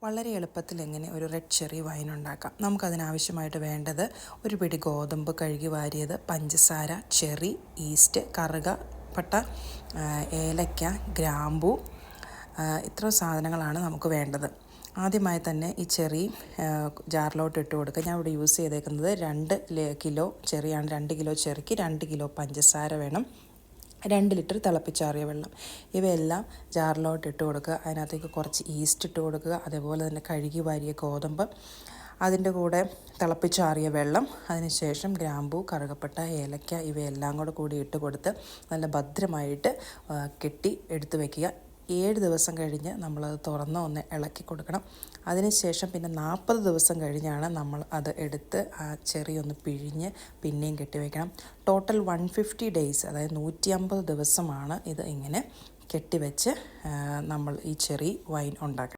വളരെ എളുപ്പത്തിൽ എങ്ങനെ ഒരു റെഡ് ചെറി വൈൻ ഉണ്ടാക്കാം. നമുക്കതിനാവശ്യമായിട്ട് വേണ്ടത് ഒരു പിടി ഗോതമ്പ് കഴുകി വാരിയത്, പഞ്ചസാര, ചെറി, ഈസ്റ്റ്, കറുകപ്പട്ട, ഏലക്ക, ഗ്രാമ്പൂ, ഇത്രയും സാധനങ്ങളാണ് നമുക്ക് വേണ്ടത്. ആദ്യമായി തന്നെ ഈ ചെറി ജാറിലോട്ട് ഇട്ട് കൊടുക്കുക. ഞാൻ ഇവിടെ യൂസ് ചെയ്തേക്കുന്നത് 2 കിലോ ചെറിയാണ്. 2 കിലോ ചെറിക്ക് 2 കിലോ പഞ്ചസാര വേണം. 2 ലിറ്റർ തിളപ്പിച്ചാറിയ വെള്ളം. ഇവയെല്ലാം ജാറിലോട്ട് ഇട്ട് കൊടുക്കുക. അതിനകത്തേക്ക് കുറച്ച് ഈസ്റ്റ് ഇട്ട് കൊടുക്കുക. അതേപോലെ തന്നെ കഴുകി വാരിയ ഗോതമ്പ്, അതിൻ്റെ കൂടെ തിളപ്പിച്ചാറിയ വെള്ളം, അതിനുശേഷം ഗ്രാമ്പൂ, കറുകപ്പട്ട, ഏലക്ക ഇവയെല്ലാം കൂടി ഇട്ട് കൊടുത്ത് നല്ല ഭദ്രമായിട്ട് കെട്ടി എടുത്ത് വയ്ക്കുക. 7 ദിവസം കഴിഞ്ഞ് നമ്മളത് തുറന്ന് ഒന്ന് ഇളക്കി കൊടുക്കണം. അതിനുശേഷം പിന്നെ 40 ദിവസം കഴിഞ്ഞാണ് നമ്മൾ അത് എടുത്ത് ആ ചെറി ഒന്ന് പിഴിഞ്ഞ് പിന്നെയും കെട്ടിവെക്കണം. ടോട്ടൽ 150 ഡേയ്സ്, അതായത് 150 ദിവസമാണ് ഇത് ഇങ്ങനെ കെട്ടിവെച്ച് നമ്മൾ ഈ ചെറി വൈൻ ഉണ്ടാക്കണം.